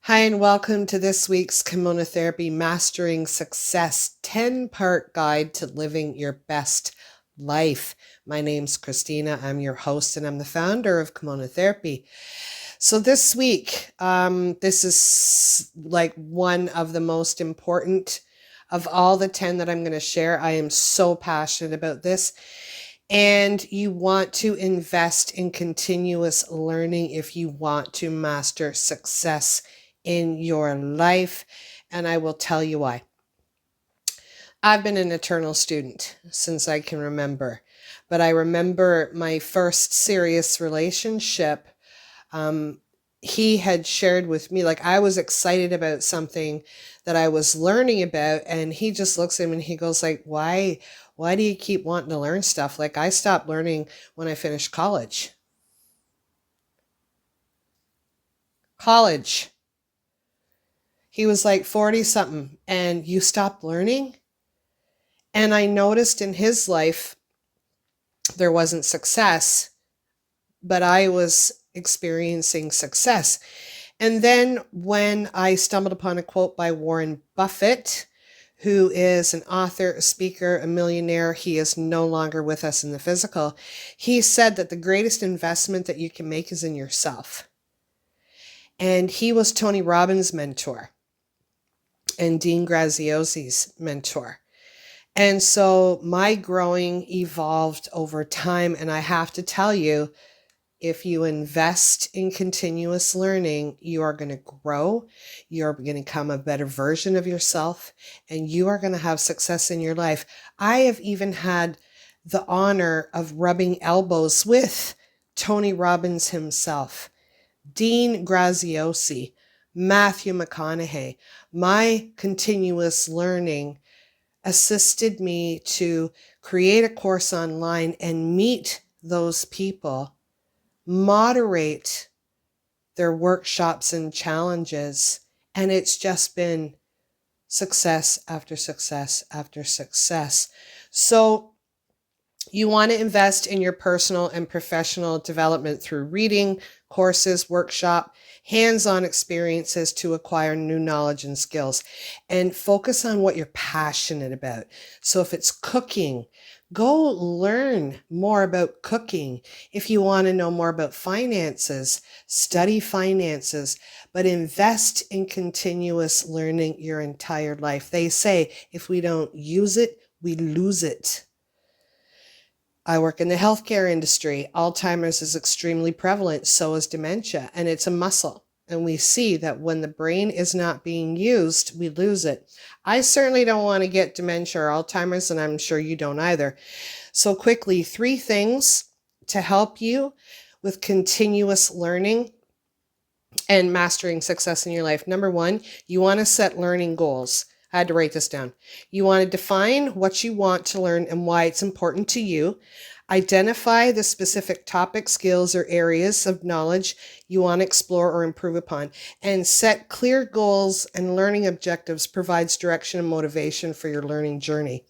Hi, and welcome to this week's Kimono Therapy Mastering Success 10-part guide to living your best life. My name's Christina. I'm your host, and I'm the founder of Kimono Therapy. So this week, this is like one of the most important of all the 10 that I'm going to share. I am so passionate about this. And you want to invest in continuous learning if you want to master success in your life. And I will tell you why. I've been an eternal student since I can remember, but I remember my first serious relationship. He had shared with me, like, I was excited about something that I was learning about, and he just looks at me and he goes like, why do you keep wanting to learn stuff? Like, I stopped learning when I finished college. He was like 40 something, and you stopped learning? And I noticed in his life there wasn't success, but I was experiencing success. And then when I stumbled upon a quote by Warren Buffett, who is an author, a speaker, a millionaire, he is no longer with us in the physical. He said that the greatest investment that you can make is in yourself. And he was Tony Robbins' mentor and Dean Graziosi's mentor. And so my growing evolved over time. And I have to tell you, if you invest in continuous learning, you are going to grow, you're going to become a better version of yourself, and you are going to have success in your life. I have even had the honor of rubbing elbows with Tony Robbins himself, Dean Graziosi, Matthew McConaughey. My continuous learning assisted me to create a course online and meet those people, moderate their workshops and challenges, and it's just been success after success after success. So you want to invest in your personal and professional development through reading, courses, workshop, hands-on experiences to acquire new knowledge and skills, and focus on what you're passionate about. So if it's cooking, go learn more about cooking. If you want to know more about finances, study finances, but invest in continuous learning your entire life. They say if we don't use it, we lose it. I work in the healthcare industry. Alzheimer's is extremely prevalent, so is dementia, and it's a muscle. And we see that when the brain is not being used, we lose it. I certainly don't want to get dementia or Alzheimer's, and I'm sure you don't either. So quickly, 3 things to help you with continuous learning and mastering success in your life. Number 1, you want to set learning goals. I had to write this down. You want to define what you want to learn and why it's important to you. Identify the specific topic, skills, or areas of knowledge you want to explore or improve upon. And set clear goals and learning objectives provides direction and motivation for your learning journey.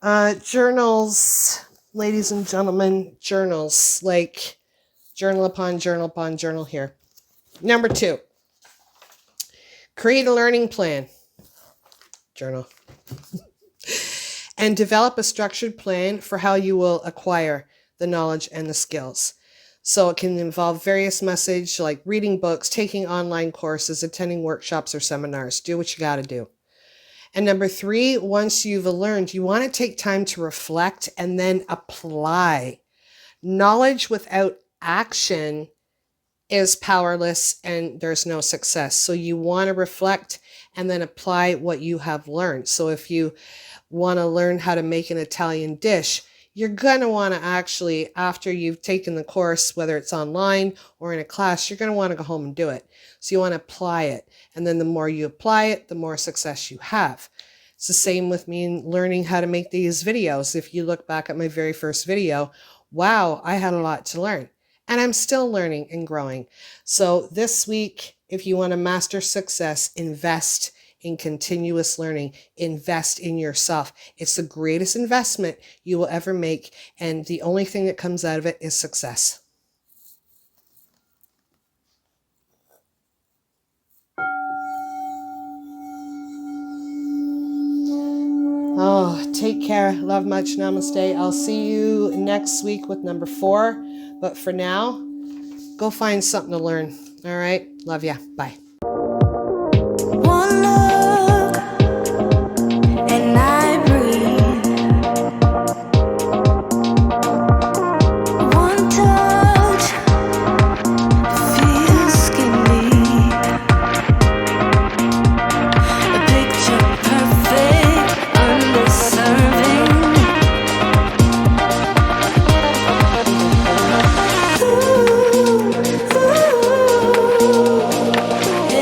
Journals, ladies and gentlemen, journals, like journal upon journal upon journal here. Number 2, create a learning plan. Journal. And develop a structured plan for how you will acquire the knowledge and the skills. So it can involve various methods like reading books, taking online courses, attending workshops or seminars. Do what you got to do. And number 3, once you've learned, you want to take time to reflect and then apply. Knowledge without action is powerless and there's no success. So you want to reflect and then apply what you have learned. So if you want to learn how to make an Italian dish, you're going to want to actually, after you've taken the course, whether it's online or in a class, you're going to want to go home and do it. So you want to apply it. And then the more you apply it, the more success you have. It's the same with me learning how to make these videos. If you look back at my very first video, wow, I had a lot to learn. And I'm still learning and growing. So this week, if you want to master success, invest in continuous learning. Invest in yourself. It's the greatest investment you will ever make. And the only thing that comes out of it is success. Oh, take care. Love much. Namaste. I'll see you next week with number 4. But for now, go find something to learn. All right? Love ya. Bye.